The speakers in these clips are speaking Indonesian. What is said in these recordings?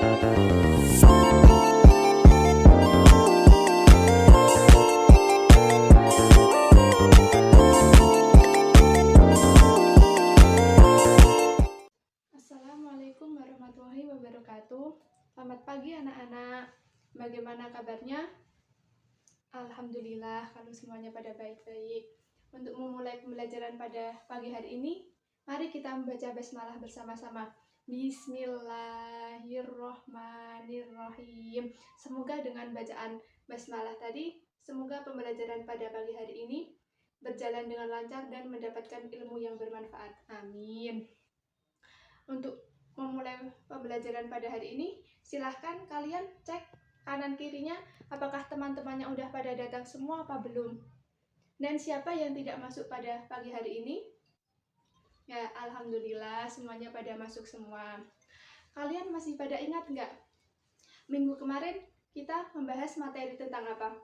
Assalamualaikum warahmatullahi wabarakatuh. Selamat pagi anak-anak. Bagaimana kabarnya? Alhamdulillah kalau semuanya pada baik-baik. Untuk memulai pembelajaran pada pagi hari ini, mari kita membaca basmalah bersama-sama. Bismillahirrohmanirrohim. Semoga dengan bacaan basmalah tadi, semoga pembelajaran pada pagi hari ini berjalan dengan lancar dan mendapatkan ilmu yang bermanfaat. Amin. Untuk memulai pembelajaran pada hari ini, silahkan kalian cek kanan kirinya apakah teman-temannya udah pada datang semua apa belum. Dan siapa yang tidak masuk pada pagi hari ini? Ya, alhamdulillah semuanya pada masuk semua. Kalian masih pada ingat nggak? Minggu kemarin kita membahas materi tentang apa?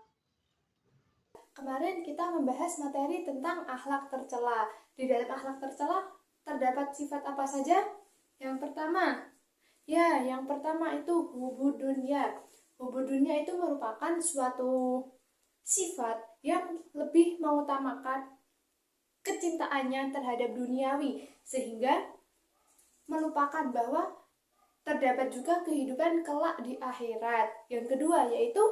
Kemarin kita membahas materi tentang akhlak tercela. Di dalam akhlak tercela terdapat sifat apa saja? Yang pertama itu hubudunya. Hubudunya itu merupakan suatu sifat yang lebih mengutamakan kecintaannya terhadap duniawi, sehingga melupakan bahwa terdapat juga kehidupan kelak di akhirat. Yang kedua yaitu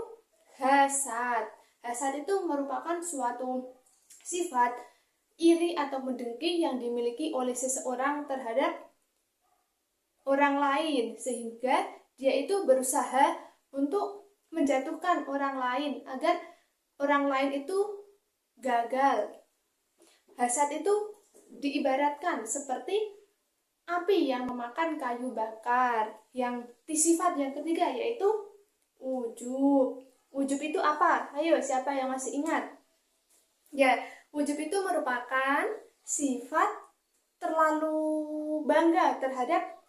hasad. Hasad itu merupakan suatu sifat iri atau mendengki yang dimiliki oleh seseorang terhadap orang lain, sehingga dia itu berusaha untuk menjatuhkan orang lain agar orang lain itu gagal. Hasad itu diibaratkan seperti api yang memakan kayu bakar. Yang sifat yang ketiga yaitu ujub. Ujub itu apa? Ayo, siapa yang masih ingat? Ya, ujub itu merupakan sifat terlalu bangga terhadap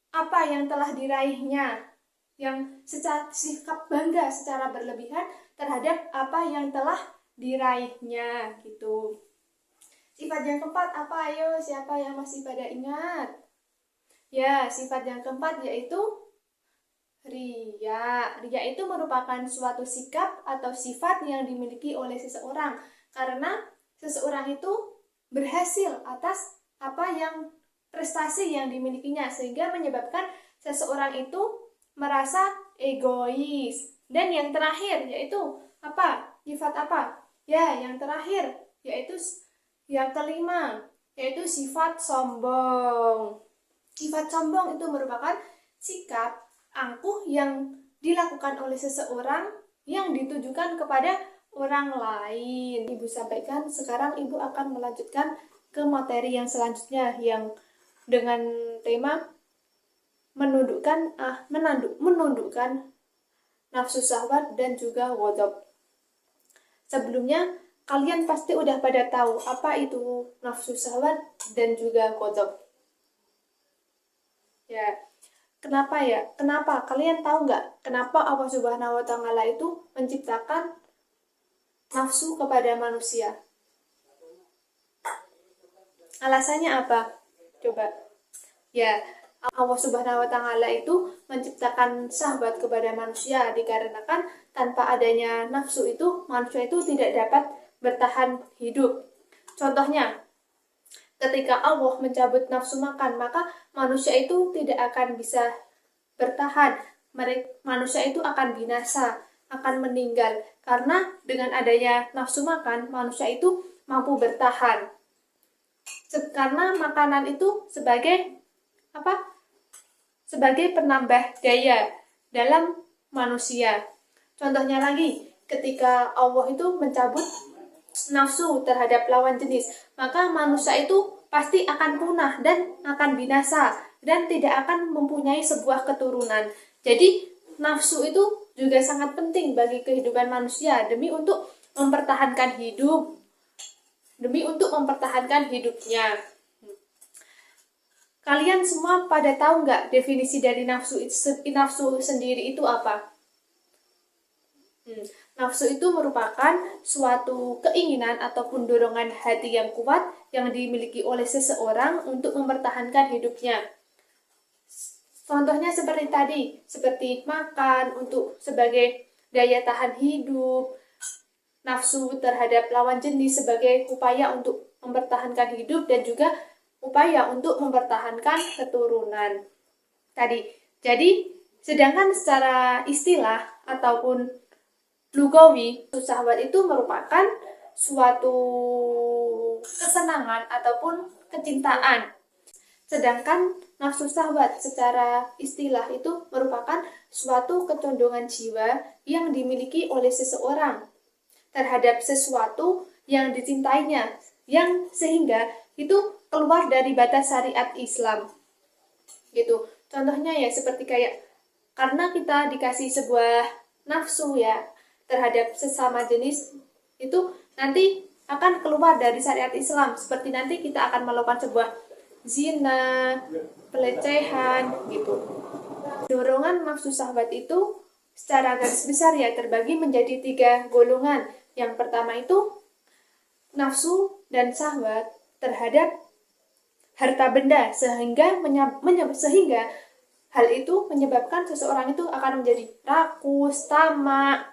apa yang telah diraihnya, yang secara sikap bangga secara berlebihan terhadap apa yang telah diraihnya gitu. Sifat yang keempat apa? Ayo, siapa yang masih pada ingat? Ya, sifat yang keempat yaitu riya. Riya itu merupakan suatu sikap atau sifat yang dimiliki oleh seseorang karena seseorang itu berhasil atas apa yang prestasi yang dimilikinya, sehingga menyebabkan seseorang itu merasa egois. Dan yang terakhir yaitu apa? Sifat apa? Ya, yang terakhir yaitu yang kelima, yaitu sifat sombong. Sifat sombong itu merupakan sikap angkuh yang dilakukan oleh seseorang yang ditujukan kepada orang lain. Ibu sampaikan, sekarang Ibu akan melanjutkan ke materi yang selanjutnya yang dengan tema menundukkan nafsu syahwat dan juga ghadab. Sebelumnya kalian pasti udah pada tahu apa itu nafsu syahwat dan juga ghadab. Ya, kenapa ya? Kenapa? Kalian tahu nggak kenapa Allah Subhanahu wa Ta'ala itu menciptakan nafsu kepada manusia? Alasannya apa? Coba. Ya, Allah Subhanahu wa Ta'ala itu menciptakan syahwat kepada manusia dikarenakan tanpa adanya nafsu itu manusia itu tidak dapat bertahan hidup. Contohnya, ketika Allah mencabut nafsu makan, maka manusia itu tidak akan bisa bertahan. Manusia itu akan binasa, akan meninggal. Karena dengan adanya nafsu makan, manusia itu mampu bertahan. Karena makanan itu sebagai apa? Sebagai penambah daya dalam manusia. Contohnya lagi, ketika Allah itu mencabut nafsu terhadap lawan jenis, maka manusia itu pasti akan punah dan akan binasa dan tidak akan mempunyai sebuah keturunan. Jadi nafsu itu juga sangat penting bagi kehidupan manusia demi untuk mempertahankan hidupnya. Kalian semua pada tahu nggak definisi dari nafsu sendiri itu apa? Nafsu itu merupakan suatu keinginan ataupun dorongan hati yang kuat yang dimiliki oleh seseorang untuk mempertahankan hidupnya. Contohnya seperti tadi, seperti makan untuk sebagai daya tahan hidup, nafsu terhadap lawan jenis sebagai upaya untuk mempertahankan hidup, dan juga upaya untuk mempertahankan keturunan tadi. Jadi, sedangkan secara istilah ataupun lugawi, syahwat itu merupakan suatu kesenangan ataupun kecintaan. Sedangkan nafsu syahwat secara istilah itu merupakan suatu kecondongan jiwa yang dimiliki oleh seseorang terhadap sesuatu yang dicintainya, yang sehingga itu keluar dari batas syariat Islam. Gitu. Contohnya ya seperti kayak karena kita dikasih sebuah nafsu ya terhadap sesama jenis, itu nanti akan keluar dari syariat Islam, seperti nanti kita akan melakukan sebuah zina, pelecehan gitu. Dorongan nafsu syahwat itu secara garis besar ya terbagi menjadi 3 golongan. Yang pertama itu nafsu dan syahwat terhadap harta benda, sehingga hal itu menyebabkan seseorang itu akan menjadi rakus, tamak,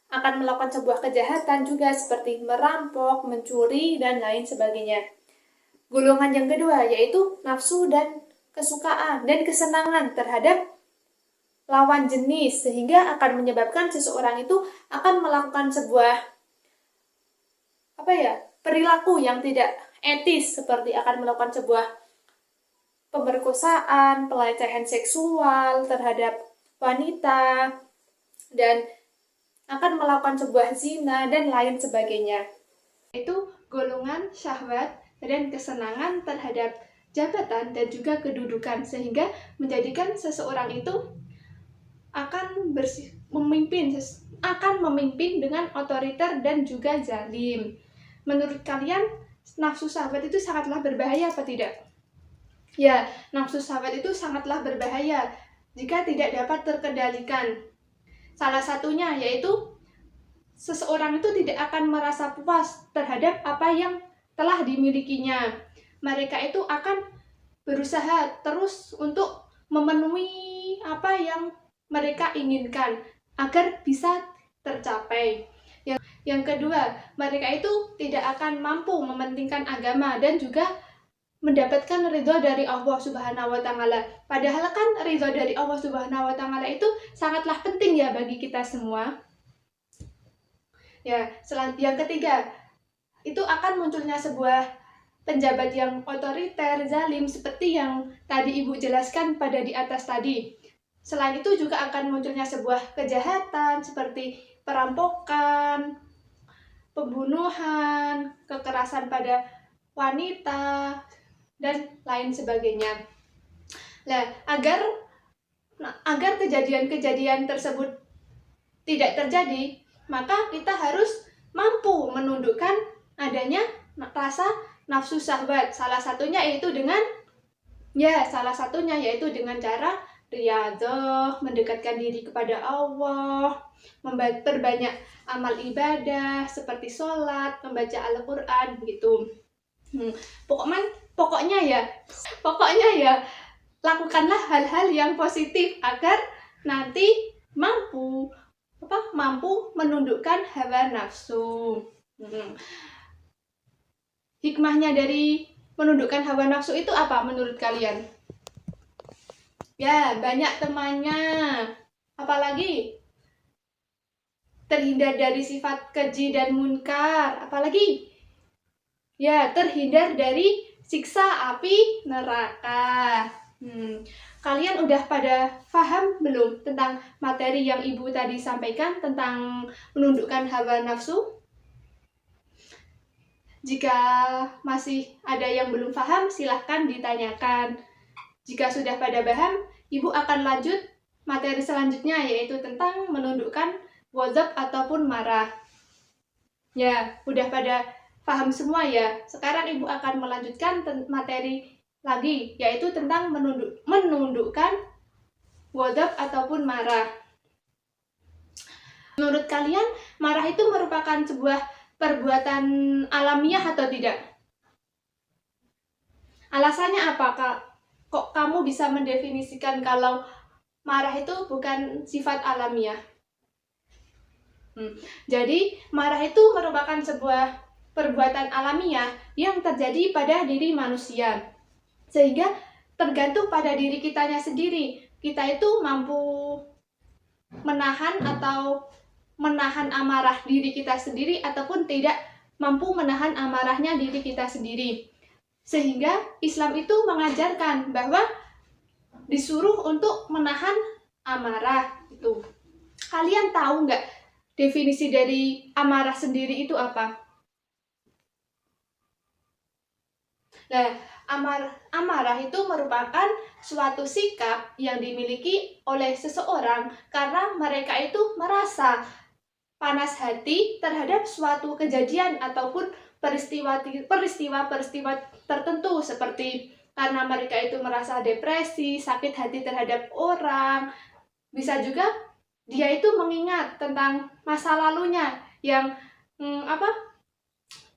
akan melakukan sebuah kejahatan juga seperti merampok, mencuri, dan lain sebagainya. Golongan yang kedua yaitu nafsu dan kesukaan dan kesenangan terhadap lawan jenis, sehingga akan menyebabkan seseorang itu akan melakukan sebuah perilaku yang tidak etis, seperti akan melakukan sebuah pemerkosaan, pelecehan seksual terhadap wanita, dan akan melakukan sebuah zina dan lain sebagainya. Itu golongan syahwat dan kesenangan terhadap jabatan dan juga kedudukan, sehingga menjadikan seseorang itu akan memimpin dengan otoriter dan juga zalim. Menurut kalian, nafsu syahwat itu sangatlah berbahaya apa tidak? Ya, nafsu syahwat itu sangatlah berbahaya jika tidak dapat terkendalikan. Salah satunya yaitu seseorang itu tidak akan merasa puas terhadap apa yang telah dimilikinya. Mereka itu akan berusaha terus untuk memenuhi apa yang mereka inginkan agar bisa tercapai. Yang kedua, mereka itu tidak akan mampu mementingkan agama dan juga mendapatkan ridho dari Allah Subhanahu wa Ta'ala. Padahal kan ridho dari Allah Subhanahu wa Ta'ala itu sangatlah penting ya bagi kita semua. Ya, yang ketiga, itu akan munculnya sebuah penjabat yang otoriter, zalim, seperti yang tadi Ibu jelaskan pada di atas tadi. Selain itu juga akan munculnya sebuah kejahatan seperti perampokan, pembunuhan, kekerasan pada wanita, dan lain sebagainya. Nah, agar kejadian-kejadian tersebut tidak terjadi, maka kita harus mampu menundukkan adanya rasa nafsu syahwat. Salah satunya yaitu dengan cara riyadhah, mendekatkan diri kepada Allah, memperbanyak amal ibadah seperti sholat, membaca Al-Quran gitu. Pokoknya ya lakukanlah hal-hal yang positif agar nanti mampu menundukkan hawa nafsu. Hikmahnya dari menundukkan hawa nafsu itu apa menurut kalian? Ya, banyak temannya. Apalagi terhindar dari sifat keji dan munkar. Apalagi ya, terhindar dari siksa api neraka. Kalian udah pada paham belum tentang materi yang Ibu tadi sampaikan tentang menundukkan hawa nafsu? Jika masih ada yang belum paham, silahkan ditanyakan. Jika sudah pada paham, Ibu akan lanjut materi selanjutnya, yaitu tentang menundukkan ghadab ataupun marah. Ya, udah pada paham semua ya. Sekarang Ibu akan melanjutkan materi lagi, yaitu tentang menundukkan ghadab ataupun marah. Menurut kalian, marah itu merupakan sebuah perbuatan alamiah atau tidak? Alasannya apa, Kak? kok kamu bisa mendefinisikan kalau marah itu bukan sifat alamiah? Jadi marah itu merupakan sebuah perbuatan alamiah yang terjadi pada diri manusia, sehingga tergantung pada diri kitanya sendiri. Kita itu mampu menahan amarah diri kita sendiri ataupun tidak mampu menahan amarahnya diri kita sendiri. Sehingga Islam itu mengajarkan bahwa disuruh untuk menahan amarah itu. Kalian tahu nggak definisi dari amarah sendiri itu apa? Nah, amarah itu merupakan suatu sikap yang dimiliki oleh seseorang karena mereka itu merasa panas hati terhadap suatu kejadian ataupun peristiwa tertentu, seperti karena mereka itu merasa depresi, sakit hati terhadap orang. Bisa juga dia itu mengingat tentang masa lalunya yang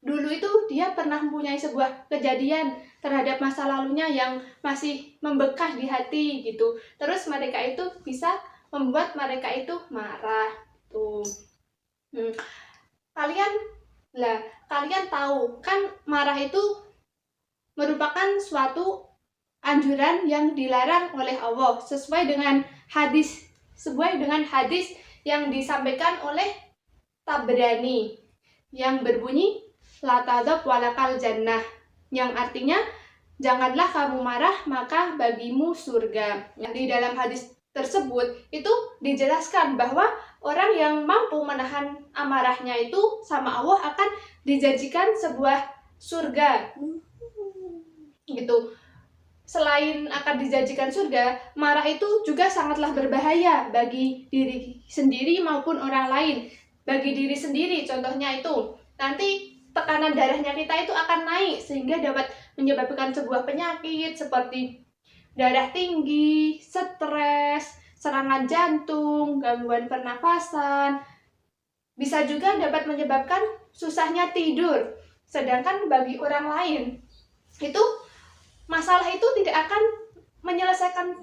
dulu itu dia pernah mempunyai sebuah kejadian terhadap masa lalunya yang masih membekas di hati gitu. Terus mereka itu bisa membuat mereka itu marah tuh. Kalian tahu kan marah itu merupakan suatu anjuran yang dilarang oleh Allah sesuai dengan hadis yang disampaikan oleh Tabrani yang berbunyi la tadab walakal jannah, yang artinya janganlah kamu marah maka bagimu surga. Di dalam hadis tersebut itu dijelaskan bahwa orang yang mampu menahan amarahnya itu sama Allah akan dijanjikan sebuah surga gitu. Selain akan dijanjikan surga, marah itu juga sangatlah berbahaya bagi diri sendiri maupun orang lain. Bagi diri sendiri contohnya itu nanti tekanan darahnya kita itu akan naik sehingga dapat menyebabkan sebuah penyakit seperti darah tinggi, stres, serangan jantung, gangguan pernafasan. Bisa juga dapat menyebabkan susahnya tidur. Sedangkan bagi orang lain itu masalah itu tidak akan menyelesaikan,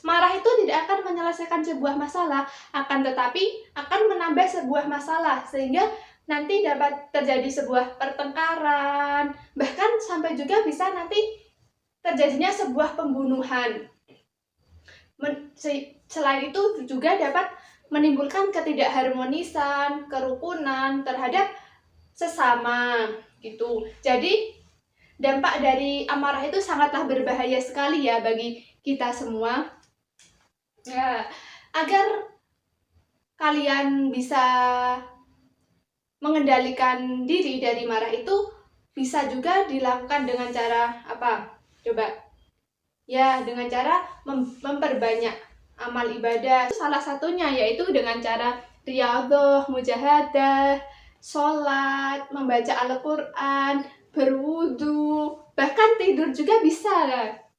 marah itu tidak akan menyelesaikan sebuah masalah, akan tetapi akan menambah sebuah masalah sehingga nanti dapat terjadi sebuah pertengkaran, bahkan sampai juga bisa nanti terjadinya sebuah pembunuhan. Selain itu juga dapat menimbulkan ketidakharmonisan, kerukunan terhadap sesama gitu. Jadi dampak dari amarah itu sangatlah berbahaya sekali ya bagi kita semua. Ya, agar kalian bisa mengendalikan diri dari marah itu bisa juga dilakukan dengan cara apa? Coba. Ya, dengan cara memperbanyak amal ibadah. Salah satunya yaitu dengan cara riyadhah, mujahadah, sholat, membaca Al-Quran, berwudu, bahkan tidur juga bisa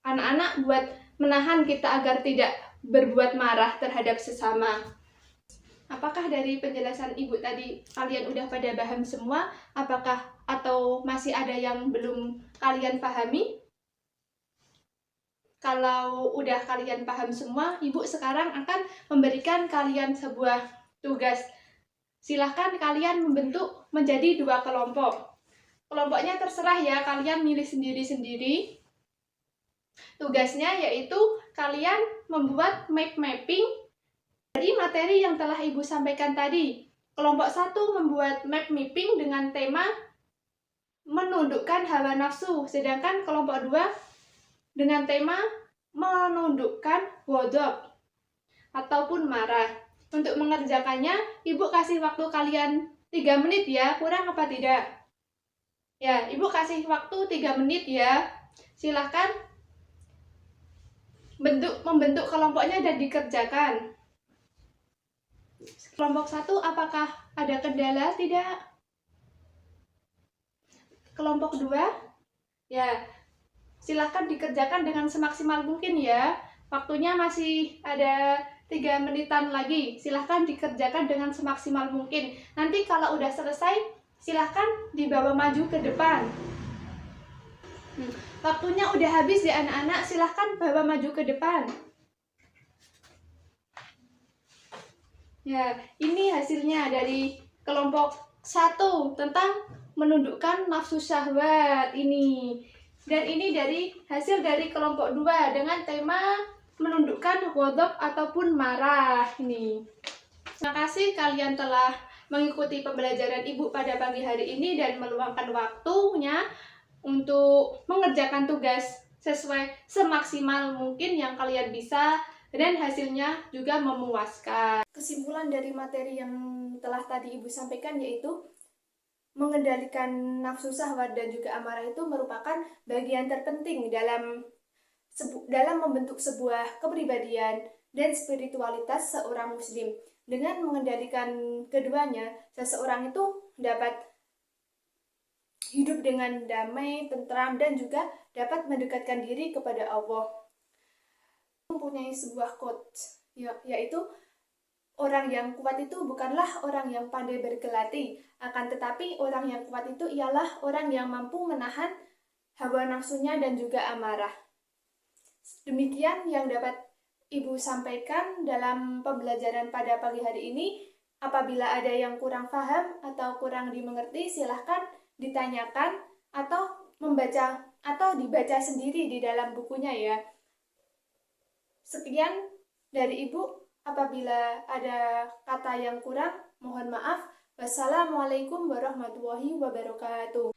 anak-anak buat menahan kita agar tidak berbuat marah terhadap sesama. Apakah dari penjelasan Ibu tadi kalian udah pada paham semua? Apakah atau masih ada yang belum kalian pahami? Kalau udah kalian paham semua, Ibu sekarang akan memberikan kalian sebuah tugas. Silahkan kalian membentuk menjadi 2 kelompok. Kelompoknya terserah ya, kalian milih sendiri-sendiri. Tugasnya yaitu kalian membuat mapping dari materi yang telah Ibu sampaikan tadi. Kelompok 1 membuat map mapping dengan tema menundukkan hawa nafsu, sedangkan kelompok 2 dengan tema menundukkan ghadab ataupun marah. Untuk mengerjakannya, Ibu kasih waktu kalian 3 menit ya, kurang apa tidak? Ya, Ibu kasih waktu 3 menit ya. Silahkan membentuk kelompoknya dan dikerjakan. Kelompok 1 apakah ada kendala? Tidak. Kelompok 2 ya, silahkan dikerjakan dengan semaksimal mungkin ya. Waktunya masih ada 3 menitan lagi. Silahkan dikerjakan dengan semaksimal mungkin. Nanti kalau udah selesai, silahkan dibawa maju ke depan. Waktunya udah habis ya anak-anak, silahkan bawa maju ke depan. Ya, ini hasilnya dari kelompok 1 tentang menundukkan nafsu syahwat ini. Dan ini dari hasil dari kelompok 2 dengan tema menundukkan ghadab ataupun marah ini. Terima kasih kalian telah mengikuti pembelajaran Ibu pada pagi hari ini dan meluangkan waktunya untuk mengerjakan tugas sesuai semaksimal mungkin yang kalian bisa dan hasilnya juga memuaskan. Kesimpulan dari materi yang telah tadi Ibu sampaikan yaitu mengendalikan nafsu syahwat dan juga amarah itu merupakan bagian terpenting dalam membentuk sebuah kepribadian dan spiritualitas seorang muslim. Dengan mengendalikan keduanya, seseorang itu dapat hidup dengan damai, tentram, dan juga dapat mendekatkan diri kepada Allah. Mempunyai sebuah quote, yaitu orang yang kuat itu bukanlah orang yang pandai bergelatih, akan tetapi orang yang kuat itu ialah orang yang mampu menahan hawa nafsunya dan juga amarah. Demikian yang dapat Ibu sampaikan dalam pembelajaran pada pagi hari ini. Apabila ada yang kurang paham atau kurang dimengerti, silahkan ditanyakan atau membaca atau dibaca sendiri di dalam bukunya ya. Sekian dari Ibu. Apabila ada kata yang kurang, mohon maaf. Wassalamualaikum warahmatullahi wabarakatuh.